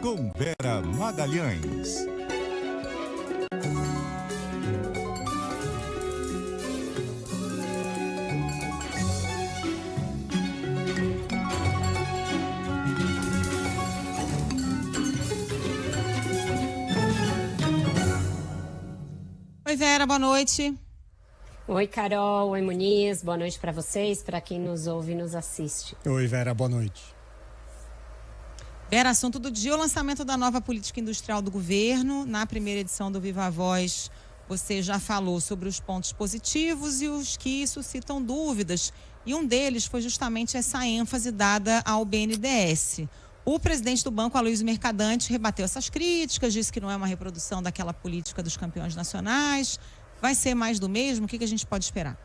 com Vera Magalhães. Oi, Vera, boa noite. Oi, Carol. Oi, Muniz. Boa noite para vocês, para quem nos ouve e nos assiste. Oi, Vera, boa noite. Vera, assunto do dia, o lançamento da nova política industrial do governo. Na primeira edição do Viva Voz, você já falou sobre os pontos positivos e os que suscitam dúvidas. E um deles foi justamente essa ênfase dada ao BNDES. O presidente do banco, Aloysio Mercadante, rebateu essas críticas, disse que não é uma reprodução daquela política dos campeões nacionais. Vai ser mais do mesmo? O que a gente pode esperar?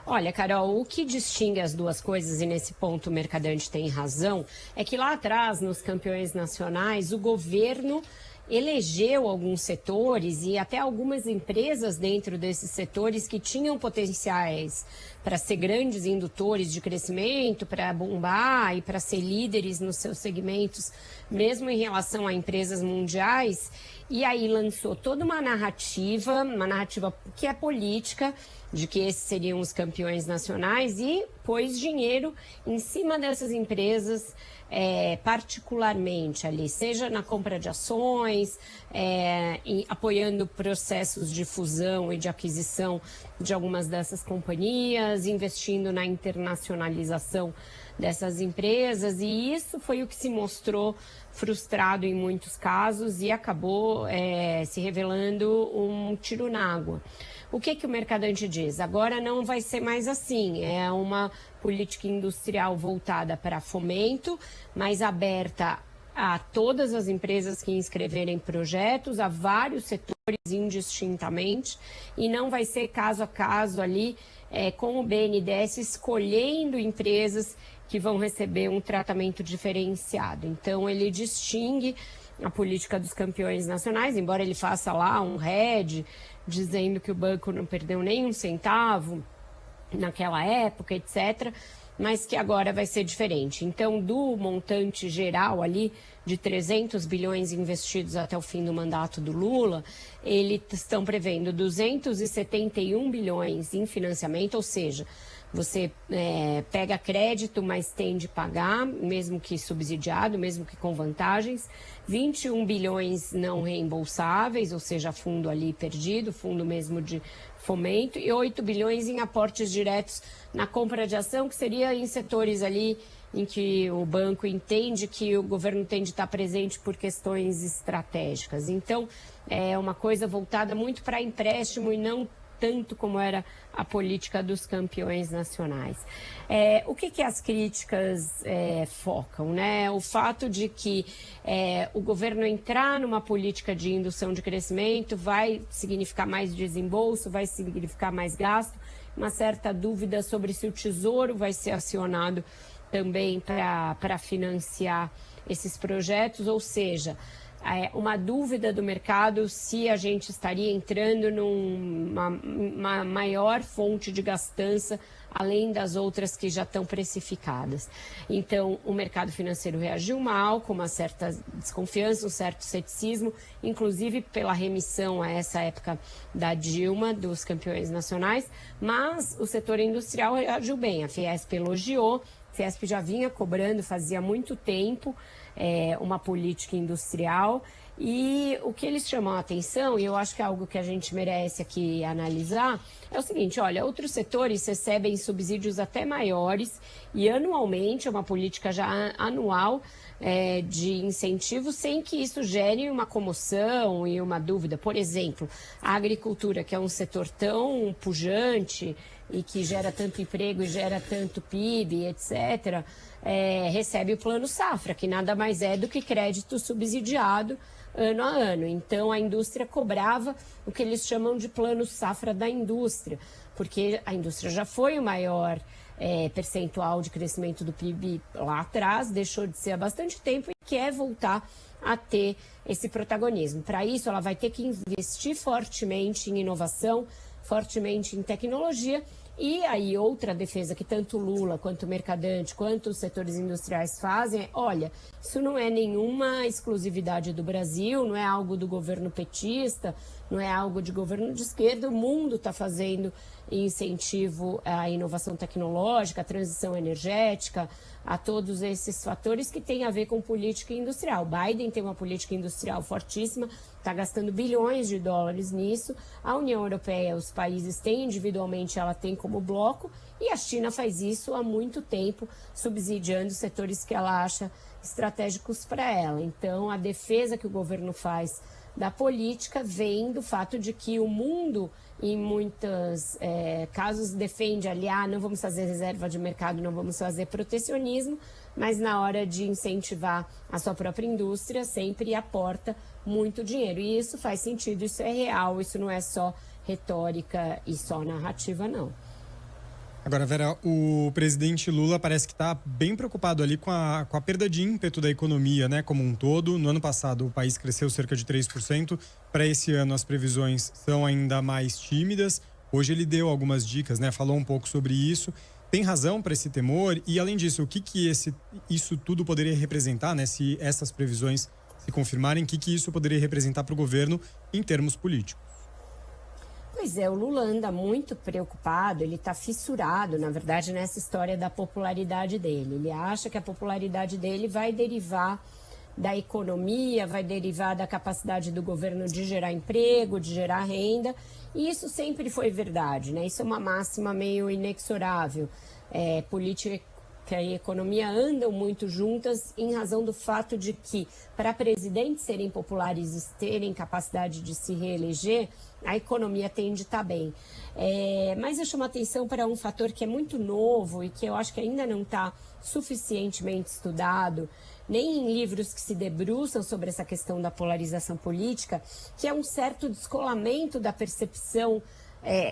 Olha, Carol, o que distingue as duas coisas, e nesse ponto o Mercadante tem razão, é que lá atrás, nos campeões nacionais, o governo elegeu alguns setores e até algumas empresas dentro desses setores que tinham potenciais para ser grandes indutores de crescimento, para bombar e para ser líderes nos seus segmentos, mesmo em relação a empresas mundiais. E aí lançou toda uma narrativa que é política, de que esses seriam os campeões nacionais, e pôs dinheiro em cima dessas empresas, particularmente ali, seja na compra de ações, apoiando processos de fusão e de aquisição de algumas dessas companhias, investindo na internacionalização dessas empresas, e isso foi o que se mostrou frustrado em muitos casos e acabou se revelando um tiro na água. O que o Mercadante diz? Agora não vai ser mais assim, é uma política industrial voltada para fomento, mas aberta a todas as empresas que inscreverem projetos, a vários setores indistintamente, e não vai ser caso a caso ali, com o BNDES escolhendo empresas que vão receber um tratamento diferenciado. Então, ele distingue a política dos campeões nacionais, embora ele faça lá um head, dizendo que o banco não perdeu nem um centavo naquela época, etc., mas que agora vai ser diferente. Então, do montante geral ali de 300 bilhões investidos até o fim do mandato do Lula, eles estão prevendo 271 bilhões em financiamento, ou seja, você pega crédito, mas tem de pagar, mesmo que subsidiado, mesmo que com vantagens. 21 bilhões não reembolsáveis, ou seja, fundo ali perdido, fundo mesmo de fomento, e 8 bilhões em aportes diretos na compra de ação, que seria em setores ali em que o banco entende que o governo tem de estar presente por questões estratégicas. Então, é uma coisa voltada muito para empréstimo e não tanto como era a política dos campeões nacionais. O que as críticas focam, né? O fato de que o governo entrar numa política de indução de crescimento vai significar mais desembolso, vai significar mais gasto, uma certa dúvida sobre se o Tesouro vai ser acionado também para financiar esses projetos, ou seja, uma dúvida do mercado se a gente estaria entrando numa maior fonte de gastança, além das outras que já estão precificadas. Então, o mercado financeiro reagiu mal, com uma certa desconfiança, um certo ceticismo, inclusive pela remissão a essa época da Dilma, dos campeões nacionais, mas o setor industrial reagiu bem. A Fiesp elogiou, a Fiesp já vinha cobrando fazia muito tempo uma política industrial, e o que eles chamam a atenção, e eu acho que é algo que a gente merece aqui analisar, é o seguinte: olha, outros setores recebem subsídios até maiores, e anualmente é uma política já anual de incentivo, sem que isso gere uma comoção e uma dúvida. Por exemplo, a agricultura, que é um setor tão pujante e que gera tanto emprego e gera tanto PIB, etc., recebe o Plano Safra, que nada mais é do que crédito subsidiado ano a ano. Então, a indústria cobrava o que eles chamam de Plano Safra da indústria, porque a indústria já foi o maior percentual de crescimento do PIB lá atrás, deixou de ser há bastante tempo e quer voltar a ter esse protagonismo. Para isso, ela vai ter que investir fortemente em inovação, fortemente em tecnologia, E aí outra defesa que tanto Lula, quanto o Mercadante, quanto os setores industriais fazem é, olha, isso não é nenhuma exclusividade do Brasil, não é algo do governo petista, não é algo de governo de esquerda, o mundo está fazendo incentivo à inovação tecnológica, à transição energética, a todos esses fatores que têm a ver com política industrial. Biden tem uma política industrial fortíssima, está gastando bilhões de dólares nisso. A União Europeia, os países têm individualmente, ela tem como bloco, e a China faz isso há muito tempo, subsidiando setores que ela acha estratégicos para ela. Então, a defesa que o governo faz da política vem do fato de que o mundo, em muitos casos, defende ali, não vamos fazer reserva de mercado, não vamos fazer protecionismo, mas na hora de incentivar a sua própria indústria, sempre aporta muito dinheiro. E isso faz sentido, isso é real, isso não é só retórica e só narrativa, não. Agora, Vera, o presidente Lula parece que está bem preocupado ali com a perda de ímpeto da economia, né, como um todo. No ano passado, o país cresceu cerca de 3%. Para esse ano, as previsões são ainda mais tímidas. Hoje ele deu algumas dicas, né, falou um pouco sobre isso. Tem razão para esse temor? E, além disso, o que isso tudo poderia representar, né, se essas previsões se confirmarem? O que isso poderia representar para o governo em termos políticos? Pois é, o Lula anda muito preocupado, ele está fissurado, na verdade, nessa história da popularidade dele. Ele acha que a popularidade dele vai derivar da economia, vai derivar da capacidade do governo de gerar emprego, de gerar renda, e isso sempre foi verdade, né? Isso é uma máxima meio inexorável. Política e economia andam muito juntas em razão do fato de que, para presidentes serem populares e terem capacidade de se reeleger, a economia tende a estar bem. Mas eu chamo a atenção para um fator que é muito novo e que eu acho que ainda não está suficientemente estudado, nem em livros que se debruçam sobre essa questão da polarização política, que é um certo descolamento da percepção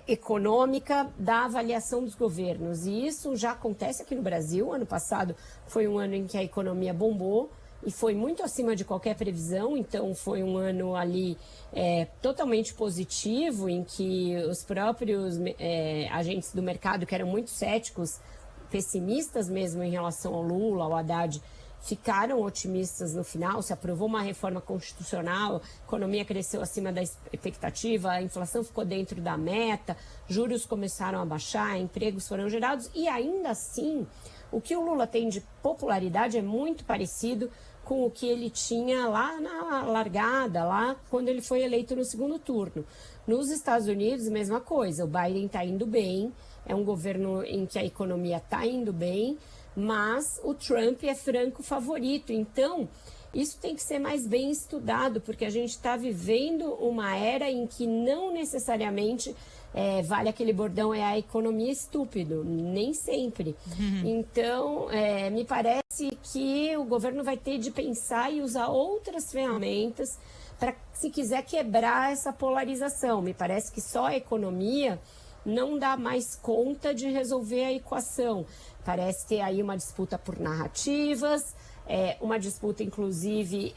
econômica da avaliação dos governos. E isso já acontece aqui no Brasil. Ano passado foi um ano em que a economia bombou e foi muito acima de qualquer previsão, então foi um ano ali totalmente positivo, em que os próprios agentes do mercado, que eram muito céticos, pessimistas mesmo em relação ao Lula, ao Haddad, ficaram otimistas no final. Se aprovou uma reforma constitucional, a economia cresceu acima da expectativa, a inflação ficou dentro da meta, juros começaram a baixar, empregos foram gerados, e ainda assim, o que o Lula tem de popularidade é muito parecido com o que ele tinha lá na largada, lá quando ele foi eleito no segundo turno. Nos Estados Unidos, mesma coisa, o Biden está indo bem, é um governo em que a economia está indo bem, mas o Trump é franco favorito. Então, isso tem que ser mais bem estudado, porque a gente está vivendo uma era em que não necessariamente vale aquele bordão, a economia estúpido, nem sempre. Então, me parece que o governo vai ter de pensar e usar outras ferramentas para, se quiser, quebrar essa polarização. Me parece que só a economia não dá mais conta de resolver a equação. Parece ter aí uma disputa por narrativas, uma disputa, inclusive,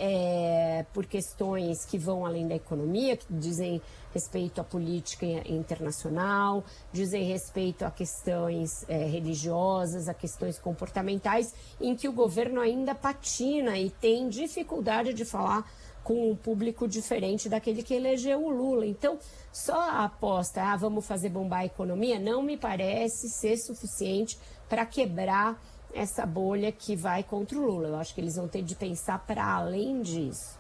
por questões que vão além da economia, que dizem respeito à política internacional, dizem respeito a questões religiosas, a questões comportamentais, em que o governo ainda patina e tem dificuldade de falar com um público diferente daquele que elegeu o Lula. Então, só a aposta, vamos fazer bombar a economia, não me parece ser suficiente para quebrar essa bolha que vai contra o Lula. Eu acho que eles vão ter de pensar para além disso.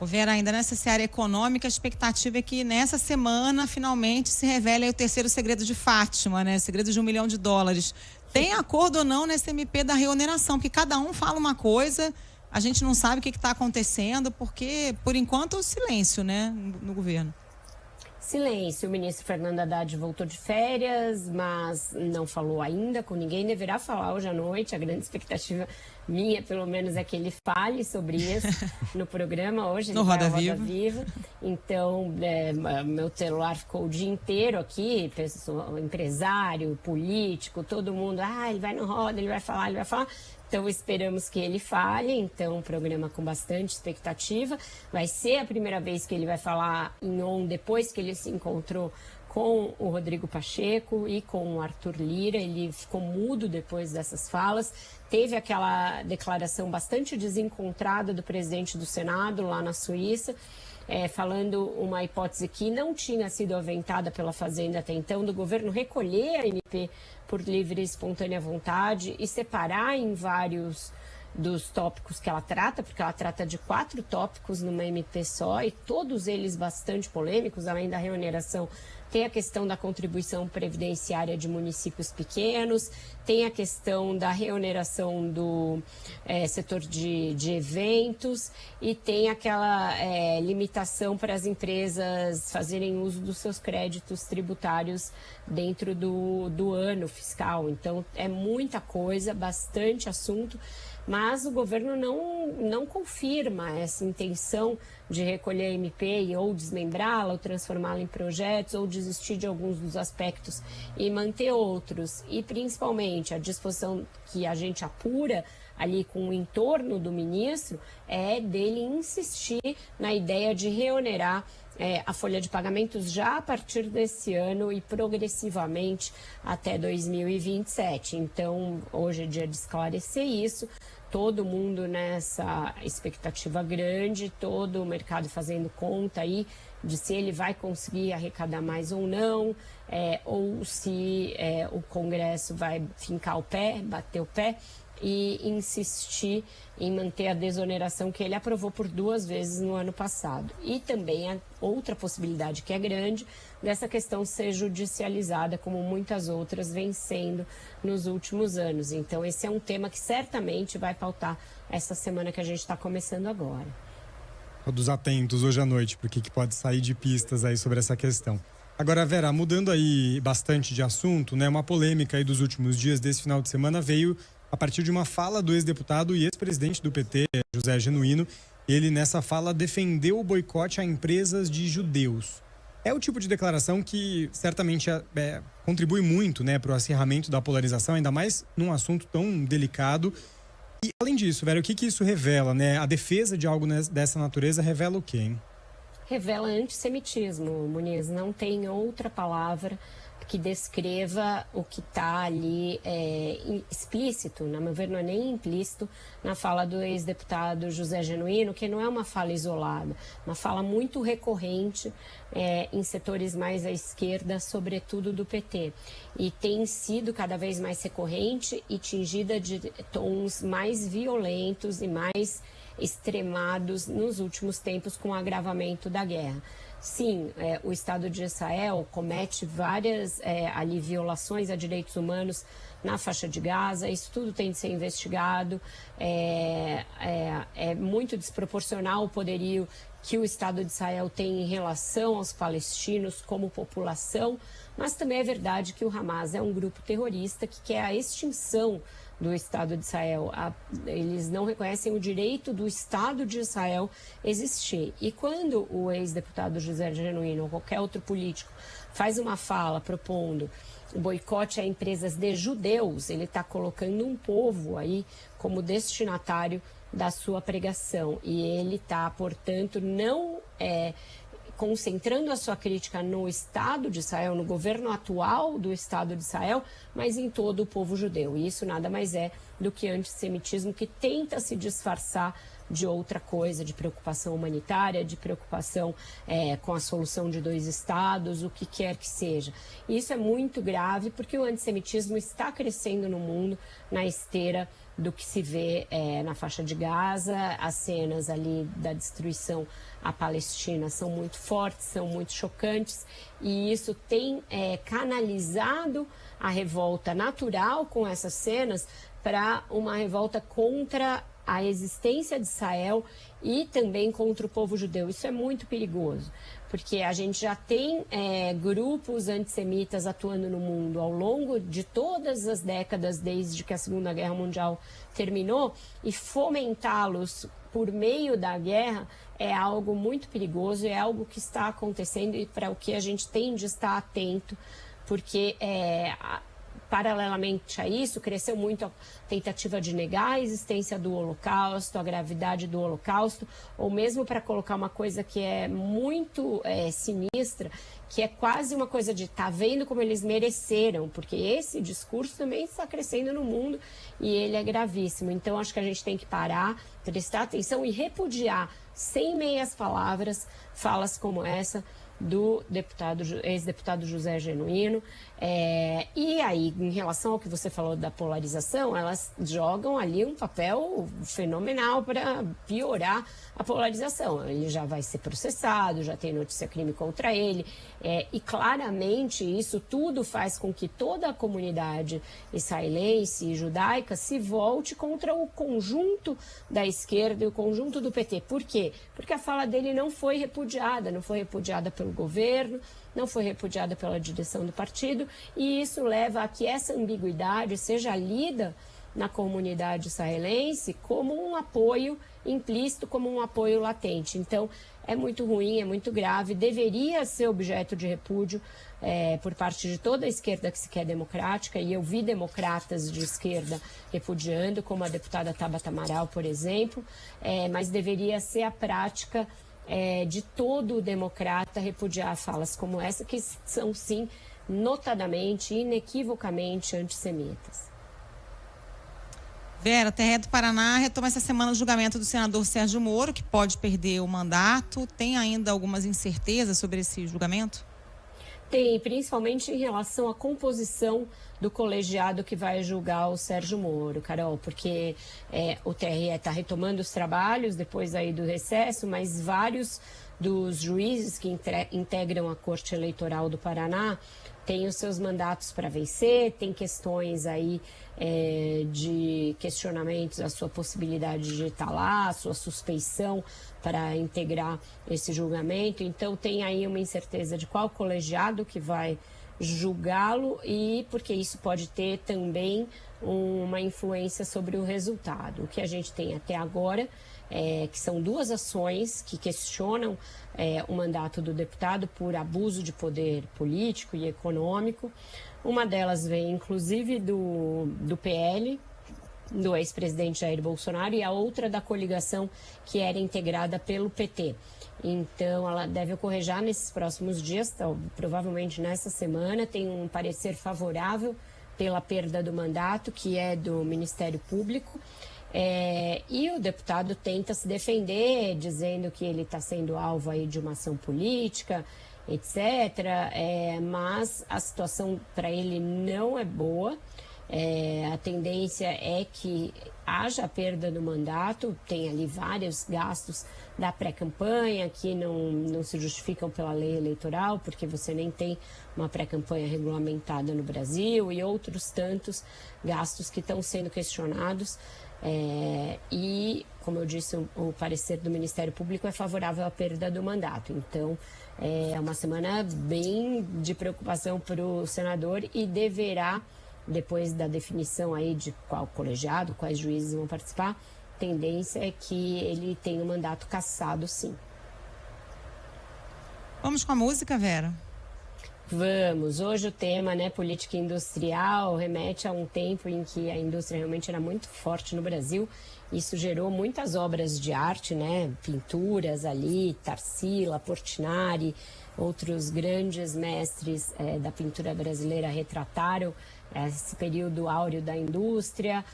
Vera, ainda nessa seara econômica, a expectativa é que nessa semana, finalmente, se revele aí o terceiro segredo de Fátima, né? Segredo de $1 milhão. Tem acordo ou não nesse MP da reoneração? Porque cada um fala uma coisa, a gente não sabe o que está acontecendo, porque, por enquanto, o silêncio, né, no governo. Silêncio. O ministro Fernando Haddad voltou de férias, mas não falou ainda com ninguém. Deverá falar hoje à noite. A grande expectativa minha, pelo menos, é que ele fale sobre isso no programa hoje. No Roda Viva. Então, meu celular ficou o dia inteiro aqui, empresário, político, todo mundo. Ele vai no Roda, ele vai falar, Então, esperamos que ele fale. Então, um programa com bastante expectativa. Vai ser a primeira vez que ele vai falar em on, depois que ele se encontrou com com o Rodrigo Pacheco e com o Arthur Lira. Ele ficou mudo depois dessas falas. Teve aquela declaração bastante desencontrada do presidente do Senado lá na Suíça, falando uma hipótese que não tinha sido aventada pela Fazenda até então, do governo recolher a MP por livre e espontânea vontade e separar em vários dos tópicos que ela trata, porque ela trata de 4 tópicos numa MP só, e todos eles bastante polêmicos. Além da reoneração, tem a questão da contribuição previdenciária de municípios pequenos, tem a questão da reoneração do setor de eventos, e tem aquela limitação para as empresas fazerem uso dos seus créditos tributários dentro do ano fiscal. Então, é muita coisa, bastante assunto, mas o governo não confirma essa intenção de recolher a MP ou desmembrá-la, ou transformá-la em projetos, ou desistir de alguns dos aspectos e manter outros. E, principalmente, a disposição que a gente apura ali com o entorno do ministro é dele insistir na ideia de reonerar a folha de pagamentos já a partir desse ano e progressivamente até 2027. Então, hoje é dia de esclarecer isso. Todo mundo nessa expectativa grande, todo o mercado fazendo conta aí de se ele vai conseguir arrecadar mais ou não, ou se o Congresso vai fincar o pé, bater o pé e insistir em manter a desoneração que ele aprovou por 2 vezes no ano passado. E também a outra possibilidade que é grande dessa questão ser judicializada, como muitas outras vem sendo nos últimos anos. Então esse é um tema que certamente vai pautar essa semana que a gente está começando agora. Todos atentos hoje à noite, porque que pode sair de pistas aí sobre essa questão. Agora, Vera, mudando aí bastante de assunto, né? Uma polêmica aí dos últimos dias desse final de semana veio a partir de uma fala do ex-deputado e ex-presidente do PT, José Genuíno. Ele, nessa fala, defendeu o boicote a empresas de judeus. É o tipo de declaração que certamente contribui muito, né, para o acirramento da polarização, ainda mais num assunto tão delicado. E, além disso, Vera, o que isso revela, né? A defesa de algo dessa natureza revela o quê, hein? Revela antissemitismo, Muniz. Não tem outra palavra que descreva o que está ali explícito, na meu ver, não é nem implícito, na fala do ex-deputado José Genuíno, que não é uma fala isolada, uma fala muito recorrente em setores mais à esquerda, sobretudo do PT. E tem sido cada vez mais recorrente e tingida de tons mais violentos e mais extremados nos últimos tempos com o agravamento da guerra. Sim, o Estado de Israel comete várias ali violações a direitos humanos na faixa de Gaza. Isso tudo tem de ser investigado. É muito desproporcional o poderio que o Estado de Israel tem em relação aos palestinos como população, mas também é verdade que o Hamas é um grupo terrorista que quer a extinção do Estado de Israel. Eles não reconhecem o direito do Estado de Israel existir. E quando o ex-deputado José Genuíno ou qualquer outro político faz uma fala propondo o boicote a empresas de judeus, ele está colocando um povo aí como destinatário da sua pregação. E ele está, portanto, não concentrando a sua crítica no Estado de Israel, no governo atual do Estado de Israel, mas em todo o povo judeu. E isso nada mais é do que antissemitismo que tenta se disfarçar de outra coisa, de preocupação humanitária, de preocupação com a solução de 2 estados, o que quer que seja. E isso é muito grave porque o antissemitismo está crescendo no mundo na esteira do que se vê na faixa de Gaza. As cenas ali da destruição à Palestina são muito fortes, são muito chocantes, e isso tem canalizado a revolta natural com essas cenas para uma revolta contra a existência de Israel e também contra o povo judeu. Isso é muito perigoso, porque a gente já tem grupos antissemitas atuando no mundo ao longo de todas as décadas, desde que a Segunda Guerra Mundial terminou, e fomentá-los por meio da guerra é algo muito perigoso, é algo que está acontecendo e para o que a gente tem de estar atento, porque paralelamente a isso, cresceu muito a tentativa de negar a existência do Holocausto, a gravidade do Holocausto, ou mesmo para colocar uma coisa que é muito sinistra, que é quase uma coisa de tá vendo como eles mereceram, porque esse discurso também está crescendo no mundo e ele é gravíssimo. Então, acho que a gente tem que parar, prestar atenção e repudiar, sem meias palavras, falas como essa do ex-deputado José Genuíno. E aí, em relação ao que você falou da polarização, elas jogam ali um papel fenomenal para piorar a polarização. Ele já vai ser processado, já tem notícia-crime contra ele, e claramente isso tudo faz com que toda a comunidade israelense e judaica se volte contra o conjunto da esquerda e o conjunto do PT. Por quê? Porque a fala dele não foi repudiada pelo governo, não foi repudiada pela direção do partido, e isso leva a que essa ambiguidade seja lida na comunidade israelense como um apoio implícito, como um apoio latente. Então, é muito ruim, é muito grave, deveria ser objeto de repúdio por parte de toda a esquerda que se quer democrática, e eu vi democratas de esquerda repudiando, como a deputada Tabata Amaral, por exemplo, mas deveria ser a prática de todo democrata repudiar falas como essa, que são, sim, notadamente, inequivocamente antissemitas. Vera, TRE do Paraná retoma essa semana o julgamento do senador Sérgio Moro, que pode perder o mandato. Tem ainda algumas incertezas sobre esse julgamento? Tem, principalmente em relação à composição do colegiado que vai julgar o Sérgio Moro, Carol, porque o TRE está retomando os trabalhos depois aí do recesso, mas vários dos juízes que integram a Corte Eleitoral do Paraná têm os seus mandatos para vencer, tem questões aí de questionamentos, a sua possibilidade de estar lá, a sua suspeição para integrar esse julgamento. Então tem aí uma incerteza de qual colegiado que vai julgá-lo, e porque isso pode ter também uma influência sobre o resultado. O que a gente tem até agora que são duas ações que questionam o mandato do deputado por abuso de poder político e econômico. Uma delas vem, inclusive, do PL, do ex-presidente Jair Bolsonaro, e a outra da coligação que era integrada pelo PT. Então, ela deve ocorrer já nesses próximos dias, provavelmente nessa semana. Tem um parecer favorável pela perda do mandato, que é do Ministério Público. E o deputado tenta se defender, dizendo que ele está sendo alvo aí de uma ação política, etc. Mas a situação para ele não é boa. A tendência é que haja a perda do mandato. Tem ali vários gastos da pré-campanha que não se justificam pela lei eleitoral, porque você nem tem uma pré-campanha regulamentada no Brasil, e outros tantos gastos que estão sendo questionados. E, como eu disse, o parecer do Ministério Público é favorável à perda do mandato. Então, é uma semana bem de preocupação para o senador, e deverá, depois da definição aí de qual colegiado, quais juízes vão participar, a tendência é que ele tenha o mandato cassado, sim. Vamos com a música, Vera? Vamos. Hoje o tema, política industrial, remete a um tempo em que a indústria realmente era muito forte no Brasil. Isso gerou muitas obras de arte, pinturas ali, Tarsila, Portinari, outros grandes mestres da pintura brasileira retrataram esse período áureo da indústria.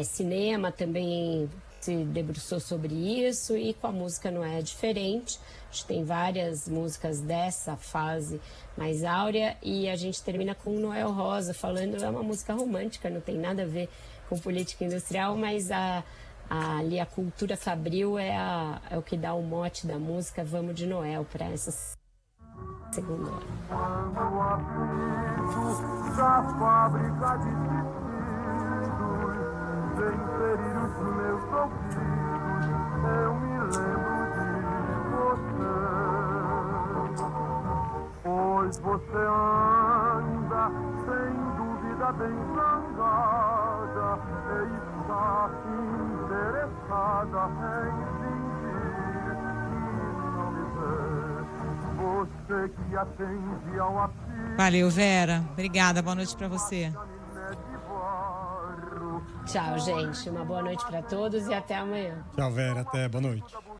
Cinema também se debruçou sobre isso, e com a música não é diferente. A gente tem várias músicas dessa fase mais áurea, e a gente termina com Noel Rosa falando, é uma música romântica, não tem nada a ver com política industrial, mas ali a cultura fabril é o que dá o mote da música. Vamos de Noel para essa segunda hora. Da fábrica de tecidos, vem ferir os meus ouvidos, eu me lembro de você. Pois você anda, sem dúvida, bem zangada, e está interessada em fingir que não me vê. Você que atende ao apelo. Valeu, Vera. Obrigada. Boa noite para você. Tchau, gente. Uma boa noite para todos e até amanhã. Tchau, Vera. Até. Boa noite.